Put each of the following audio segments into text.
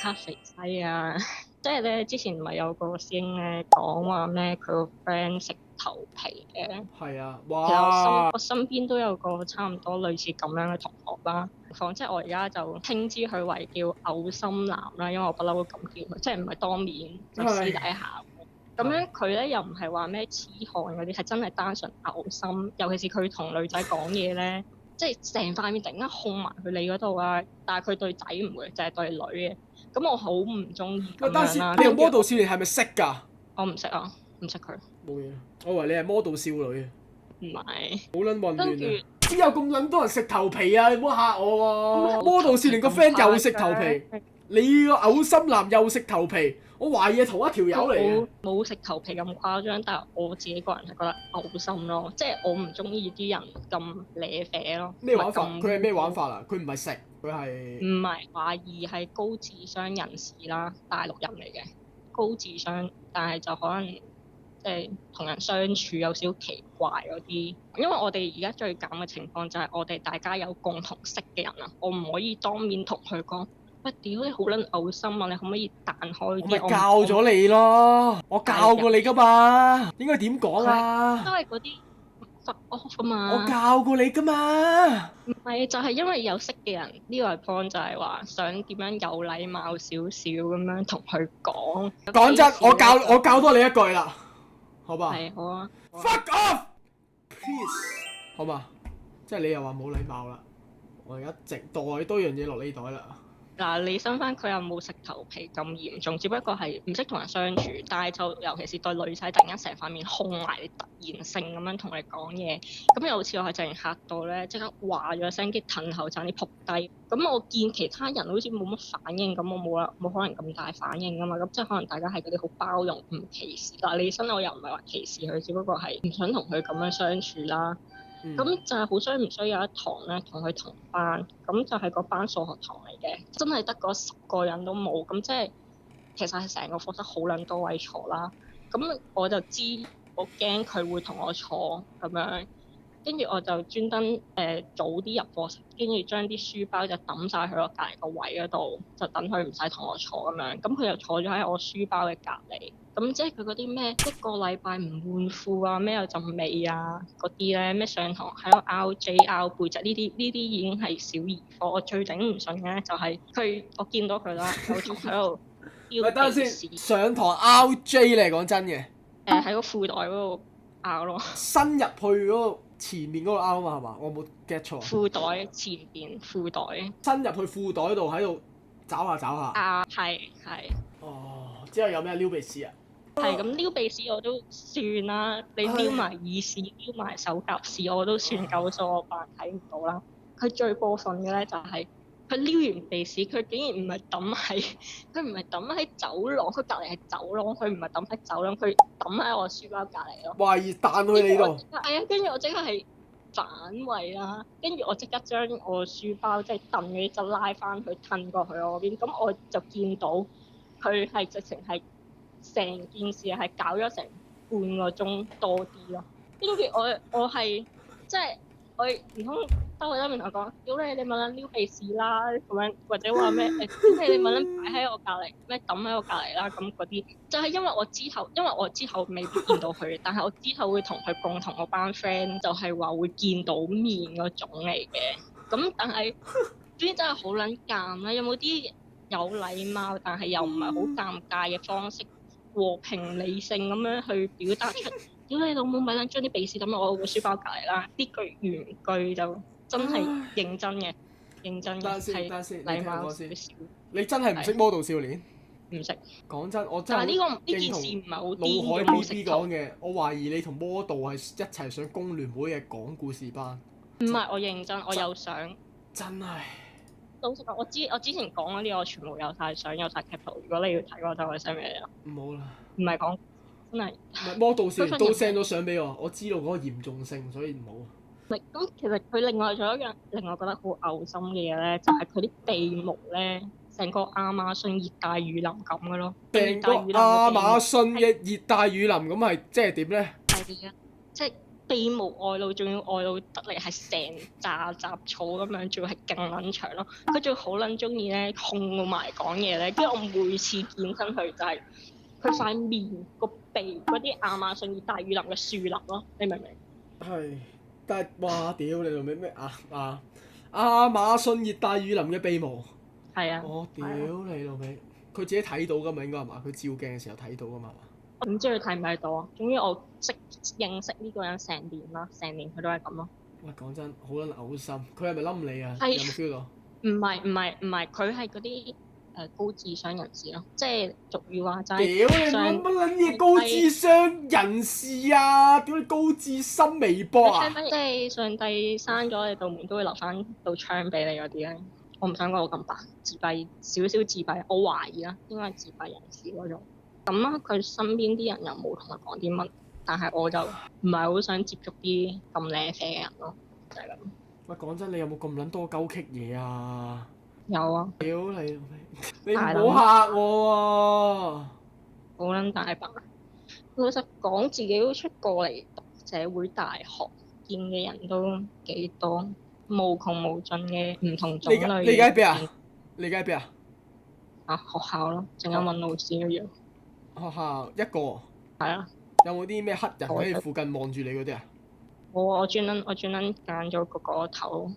卡肥西啊！即係咧，之前唔係有個師兄咧講話咩，佢個 friend 食頭皮嘅。係啊，其實哇！我身邊都有個差唔多類似咁樣嘅同學啦。即係我而家就稱之佢為叫嘔心男啦，因為我不嬲都咁叫佢，即係唔係當面，就私底下。咁樣佢咧又唔係話咩痴漢嗰啲，係真係單純嘔心。尤其是佢同女仔講嘢咧，即係成塊面突然間控埋去你嗰度啊！但係佢對仔唔會，就係對女嘅。咁我好唔中意咁樣啦。你同 model 少年係咪識㗎？我唔識啊，唔識佢。冇嘢，我以為你係 model 少女啊。唔係。好撚混跟亂啊！住邊有咁撚多人食頭皮啊？你唔好嚇我喎！model 少年個 friend 又食頭皮，你個嘔心男又食頭皮，我懷疑係同一條友嚟嘅。冇食頭皮咁誇張，但係我自己個人係覺得嘔心咯，即係我唔中意啲人咁舐啡咯。咩玩法？佢係咩玩法啊？佢唔係食，佢係唔係懷疑係高智商人士啦，大陸人嚟嘅，高智商，但係就可能即係同人相處有少少奇怪嗰啲。因為我哋而家最慘嘅情況就係我哋大家有共同識嘅人啊，我唔可以當面同佢講。喂，屌你好撚嘔心啊！你可唔可以彈開啲？我咪教咗你咯，我教過你噶嘛，應該點講啊？都係嗰啲fuck off 啊嘛。我教過你噶嘛。唔係，就係因為有識嘅人，呢個 point 就係話想點樣有禮貌少少咁樣同佢講。講真，我教多你一句啦，好吧？係好啊。Fuck off，please，好嘛？即係你又話冇禮貌啦，我而家直袋多樣嘢落你袋啦。嗱，你身翻佢又冇食頭皮咁嚴重，只不過係唔識同人相處，但係就尤其是對女仔突然間成塊面控埋，你突然性咁樣同你講嘢，咁有次我係突然嚇到咧，即刻話咗聲，跟住褪後爭啲仆低。咁我見其他人好似冇乜反應，咁我冇可能咁大反應噶嘛，咁即係可能大家係嗰啲好包容唔歧視。嗱，你身我又唔係話歧視佢，只不過係唔想同佢咁樣相處啦。咁就係好衰唔衰有一堂咧，同佢同班，咁就係嗰班數學堂嚟嘅，真係得嗰10個人都冇，咁即係其實係成個課室好撚多位坐啦。咁我就知，我驚佢會同我坐咁樣，跟住我就專登早啲入課室，跟住將啲書包就抌晒去我隔離個位嗰度，就等佢唔使同我坐咁樣。咁佢就坐咗喺我書包嘅隔離。咁即係佢嗰啲咩一個禮拜唔換褲啊，咩有陣味啊嗰啲咧，咩上堂喺度拗 J 拗背脊呢啲已經係小兒科。我最頂唔順嘅咧就係我見到佢啦，有仲喺度喂，等陣先，上堂拗 J 你係講真嘅？喺個褲袋嗰度拗咯。伸入去嗰個前面嗰度拗啊嘛係嘛？我冇 get 錯。褲袋前邊褲袋。伸入去褲袋度喺度找下。啊，係。哦，之後有咩撩鼻屎啊？係咁撩鼻屎我都算啦，你撩埋耳屎、撩埋手甲屎我都算夠數，我扮睇唔到啦。佢最過分嘅咧就係佢撩完鼻屎，佢竟然唔係抌喺走廊，佢隔離係走廊，佢唔係抌喺走廊，佢抌喺我書包隔離咯。懷疑彈去你度。係啊，跟住我即刻係反胃啦，跟住我即刻將我書包即係凳嗰啲就拉翻去褪過去我嗰邊，咁我就見到佢係直情係。成件事係搞咗成半個鐘多啲咯，跟住我係即係我唔通兜佢面同我講，屌你咪撚撩鼻屎啦咁樣，或者話咩屌你咪撚擺喺我隔離，咩抌喺我隔離啦咁嗰啲，就係因為我之後未必見到佢，但係我之後會同佢共同嗰班 friend 就係話會見到面嗰種嚟嘅，咁但係呢啲真係好撚尷啦，有冇啲有禮貌但係又唔係好尷尬嘅方式？和平理性咁樣去表達出，屌你老母咪撚將啲鼻屎抌落我個書包隔離啦！呢句原句就真係認真嘅，係禮貌少少。你真係唔識 model 少年？唔識。講真，我真係呢件事唔係好腦海 BB 講嘅，我懷疑你同 model 係一齊上工聯會嘅講故事班。唔係，我認真，我有相。真係。老實講，我之前講嗰啲我全部有晒相，有晒 cap 圖。如果你要睇，我就可以 send 俾你咯。唔好啦。唔係講真係。唔係 model 少年都 send 咗相俾我，我知道嗰個嚴重性，所以唔好。唔係咁，其實佢另外仲有一樣令我覺得好嘔心嘅嘢咧，就係佢啲鼻毛咧，成個亞馬遜熱帶雨林咁嘅咯。成個亞馬遜嘅熱帶雨林咁係即係點咧？係啊，即係鼻毛外露，仲要外露得嚟係成扎雜草咁樣，仲要係勁撚長咯。佢仲好撚中意咧控埋講嘢咧，跟住我每次見親佢就係佢塊面個鼻嗰啲亞馬遜熱帶雨林嘅樹林咯，你明唔明？係，但係哇屌你老味咩亞馬遜熱帶雨林嘅鼻毛，係啊，我屌你老味，佢自己睇到噶嘛應該係嘛？佢照鏡嘅時候睇到噶嘛？我唔知佢睇唔睇到啊。總之我認識呢個人成年啦，成年佢都係咁咯。喂，講真，好撚嘔心，佢係咪冧你啊？係有冇 feel 到？唔係，佢係嗰啲高智商人士咯，即係俗語話齋。屌你乜撚嘢高智商人士啊！屌你高智深微博啊！即係上帝閂咗你道門都會留翻道窗俾你嗰啲咧。我唔想講到咁白，自閉少少自閉，我懷疑啦，應該係自閉人士嗰種。咁啊，佢身邊啲人又冇同佢講啲乜，但係我就唔係好想接觸啲咁靚啡嘅人咯，就係咁。喂，講真，你有冇咁撚多鳩棘嘢啊？有啊，屌你！你唔好嚇我喎！好撚大把。老實講，自己都出過嚟讀社會大學，見嘅人都幾多，無窮無盡嘅唔同種類嘅。你而家喺邊啊？你而家喺邊啊？啊，學校咯，陣間揾老師一樣。學校一個。係啊。有冇啲咩黑人喺你附近望住你嗰啲啊？我專登揀咗個角落頭，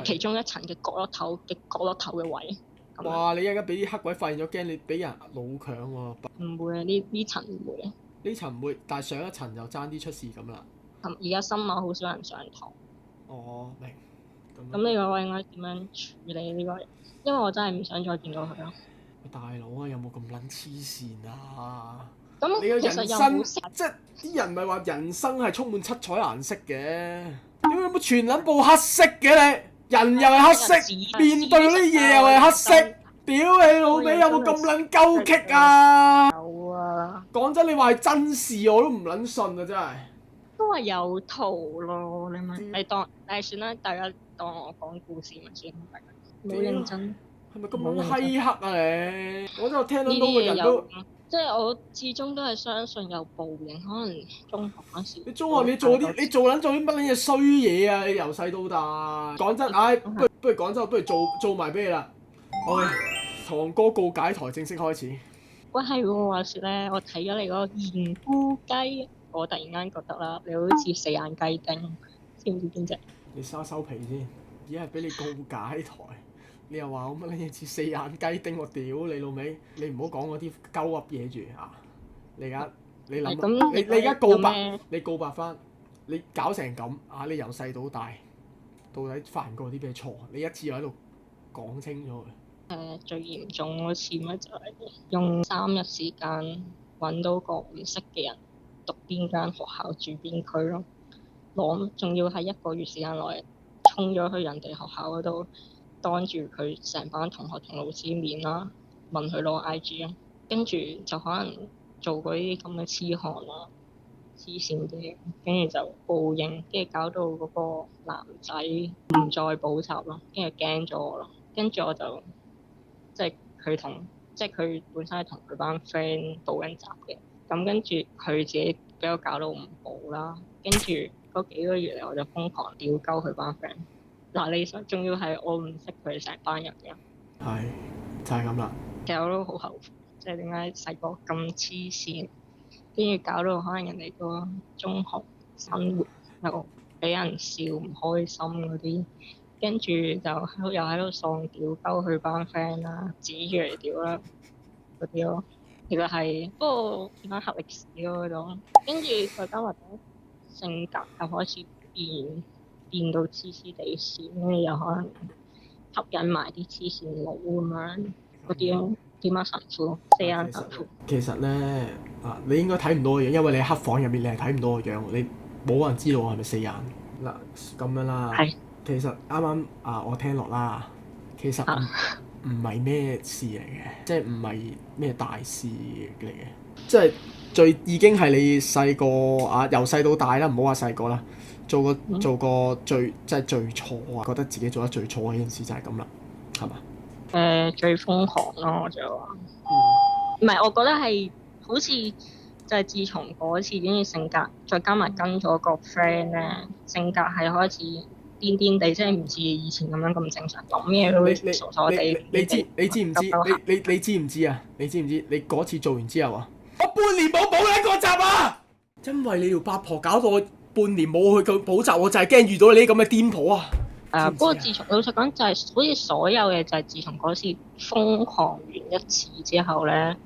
其中一層嘅角落頭嘅位。哇！你而家俾啲黑鬼發現咗，驚你俾人老強喎。唔會啊，呢層唔會啊。呢層唔會，但係上一層就爭啲出事咁啦。而家新馬好少人上堂。哦，明。咁呢個位應該點樣處理呢個人？因為我真係唔想再見到佢咯。大佬啊，有冇咁撚黐線啊？咁你嘅人其實又生冇識即係啲人咪話人生係充滿七彩顏色嘅，點解有冇全撚部黑色嘅你？人又係黑色，面對嗰啲嘢又係黑色，屌你老味有冇咁撚鳩棘啊？有啊。講真，你話係真事我都唔撚信啊！真係。都係有圖咯，你當算啦，大家當我講故事咪算，冇認真。係咪咁撚閪黑啊你？我真係聽到嗰個人都。即係我始終都係相信有報應，可能中學嗰時。你中學你做啲乜撚嘢衰嘢啊？你由細到大。講真，不如講真，不如做埋俾你啦。OK，堂哥告解台正式開始。喂，係喎，話説咧，我睇咗你嗰個鹽菇雞，我突然間覺得啦，你好似四眼雞丁，知唔知邊隻？你收皮先，而家係俾你告解台。你又話我乜撚嘢似四眼雞丁，我屌你老味！你唔好講嗰啲鳩噏嘢住啊！你而家你諗，你而家告白，你告白翻，你搞成咁啊！你由細到大，到底犯過啲咩錯？你一次又喺度講清楚佢。最嚴重嗰次咪就係用3日時間揾到個唔識嘅人，讀邊間學校住邊區咯，仲要係1個月時間內衝咗去人哋學校嗰度。當住佢成班同學同老師面啦，問佢攞 IG 咯，跟住就可能做嗰啲咁嘅痴漢啦、黐線嘅，跟住就報應，跟住搞到嗰個男仔唔再補習咯，跟住驚咗我咯，跟住我就即係佢本身係同佢班 friend 補緊習嘅，咁跟住佢自己俾我搞到唔補啦，跟住嗰幾個月嚟我就瘋狂屌鳩佢班 friend。嗱，你仲要係我唔識佢哋成班人嘅，係就係咁啦。其實我都好後悔，即係點解細個咁黐線，跟住搞到可能人哋個中學生活又俾人笑唔開心嗰啲，跟住就又喺度喪屌鳩佢班 friend 啦，指住嚟屌啦嗰啲咯。其實係不過點解黑歷史咯嗰種，跟住再加埋性格又開始變到黐黐地線，跟住又可能吸引埋啲黐線佬咁樣嗰啲咯，點啊神父，四眼神父。其實咧你應該睇唔到個樣，因為你喺黑房入面，你係睇唔到個樣，你冇人知道我係咪四眼嗱咁樣啦。係。其實啱啱我聽落啦，其實唔係咩事嚟嘅，即係唔係咩大事嚟嘅，即係已經係你細個由細到大啦，唔好話細個啦。做個最即係最錯啊！覺得自己做得最錯嘅一件事就係咁啦，係嘛？最瘋狂咯，我就話。唔係，我覺得係好似就係自從嗰次，跟住性格再加埋跟咗個 friend 咧，性格係開始癲癲地，即係唔似以前咁樣咁正常，諗嘢都傻傻地。你知唔知？你知唔知啊？你知唔知？你嗰次做完之後啊，我半年冇補一個習啊！因為你條八婆搞到我半年冇去補習，我就係驚遇到你呢啲咁嘅癲婆啊！不過自從老實講，就係好似所有嘢就係自從嗰次瘋狂完一次之後咧，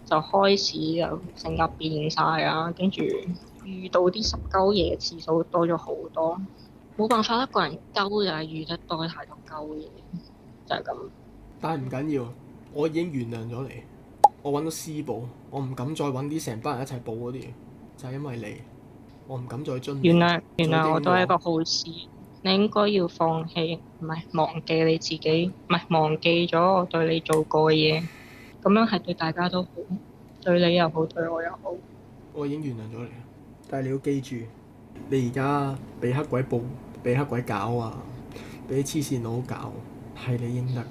就開始有性格變晒啊，跟住遇到啲濕鳩嘢嘅次數多咗好多，冇辦法，一個人鳩就係遇得多太多鳩嘢，就係咁。但係唔緊要，我已經原諒咗你，我揾到私補，我唔敢再揾啲成班人一齊補嗰啲嘢，就係因為你，我唔敢再遵。原諒我都係一個好事。你應該要放棄，唔係忘記你自己，唔係忘記咗我對你做過嘅嘢，咁樣係對大家都好，對你又好，對我又好。我已經原諒咗你，但係你要記住，你而家俾黑鬼捕，俾黑鬼搞啊，俾黐線佬搞，係你應得。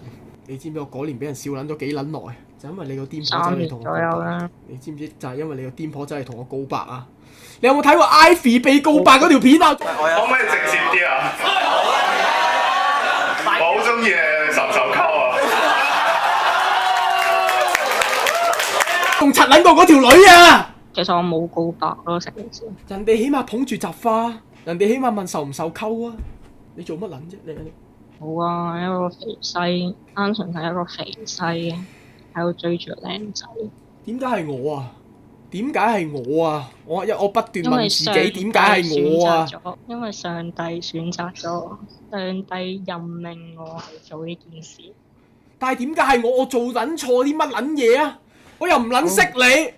你知唔知我嗰年俾人笑撚咗幾撚耐？就因為你個癲婆真係同我告白。你知唔知就係因為你個癲婆真係同我告白啊？你有冇睇過 Ivy 被告白嗰條片啊？可唔可以直接啲啊？我好中意你受唔受溝啊！仲柒撚過嗰條女啊！其實我冇告白咯，成件事。人哋起碼捧住雜花，人哋起碼問受唔受溝啊？你做乜撚啫？你冇啊，一個肥西，單純係一個肥西喺度追住個靚仔。點解係我啊？點解係我啊？我不斷問自己點解係我啊？因為上帝選擇咗，上帝任命我去做呢件事。但係點解係我？我做撚錯啲乜撚嘢啊？我又唔撚識你，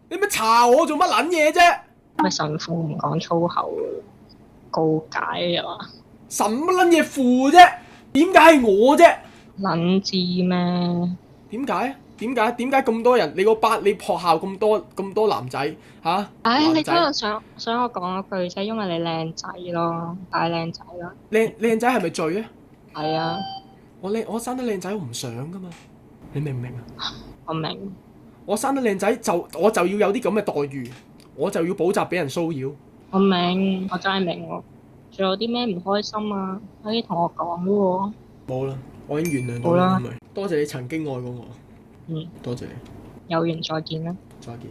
你咪查我做乜撚嘢啫？咪神父唔講粗口，告解啊嘛？神乜撚嘢父啫？點解係我啫？撚知咩？點解？點解咁多人？你個班，你學校咁多男仔嚇？你嗰度想我講一句啫，因為你靚仔咯，太靚仔啦。靚仔係咪罪啊？係啊。我生得靚仔，我唔想噶嘛。你明唔明啊？我明。我生得靚仔我就要有啲咁嘅待遇，我就要補習俾人騷擾。我明，我真係明喎。仲有啲咩唔開心啊？可以同我講喎。冇啦，我已經原諒咗你。多謝你曾經愛過我。多謝你。有緣再見啦。再見。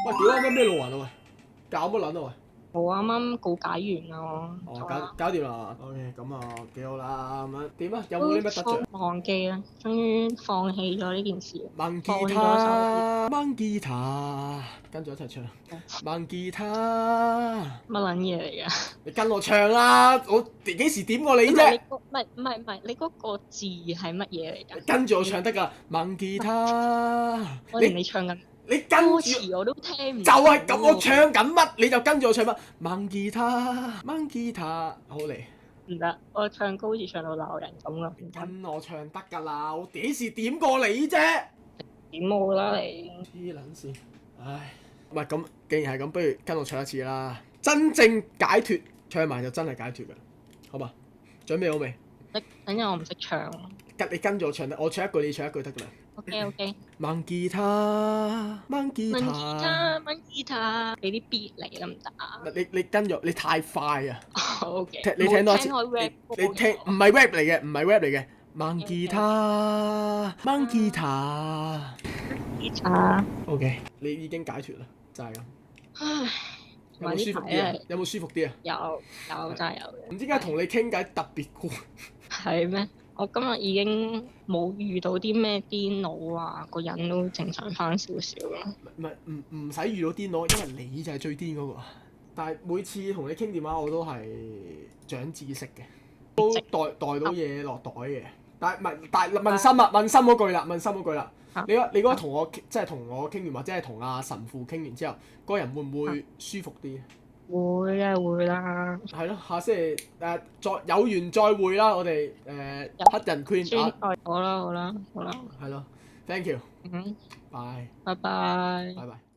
喂，屌啱啱咩路環啊？喂，搞乜撚啊？喂！我啱啱告解完啦。搞掂啦。OK，咁啊幾好啦。咁樣點啊？有冇啲咩得著？忘記啦，終於放棄咗呢件事。掹吉他，掹吉他，跟住一齊唱。掹吉他。乜撚嘢嚟㗎？你跟我唱啦！我幾時點過你啫？唔係，你嗰個字係乜嘢嚟㗎？跟住我唱得㗎，掹吉他。我連你唱緊。你跟住歌詞我都聽唔就係咁，我唱緊乜你就跟住我唱乜。掹吉他，掹吉他，好嚟。唔得，我唱歌好似唱到鬧人咁啊！跟我唱得㗎啦，我幾時點過你啫？點我啦你？黐撚線，唉，唔係咁，既然係咁，不如跟我唱一次啦。真正解脫，唱埋就真係解脫㗎，好嘛？準備好未？等陣我唔識唱。你跟住我唱得，我唱一句你唱一句得㗎啦。OK。掹吉他，掹吉他，掹吉他，俾啲 beat 嚟得唔得啊？你跟住你太快啊！OK。你聽多一次，你聽唔係 rap 嚟嘅，唔係 rap 嚟嘅。掹吉他，掹吉他，吉他。OK，你已經解脫啦，就係咁。唉，有冇舒服啲啊？有冇舒服啲啊？有真係有嘅。唔知點解同你傾偈特別攰。係咩？我今日已經冇遇到啲咩癲佬啊，個人都正常翻少少啦。唔使遇到癲佬，因為你就係最癲嗰個。但係每次同你傾電話，我都係長知識嘅，都袋到嘢落袋嘅。但係問心嗰句啦，問心嗰句啦。你嗰個同我即係同我傾完，或者係同阿神父傾完之後，個人會唔會舒服啲？會啦。係咯，下星期再有緣再會啦，我哋黑人 Queen 啊。好啦。係咯 ，thank you。拜。拜。拜拜。拜拜。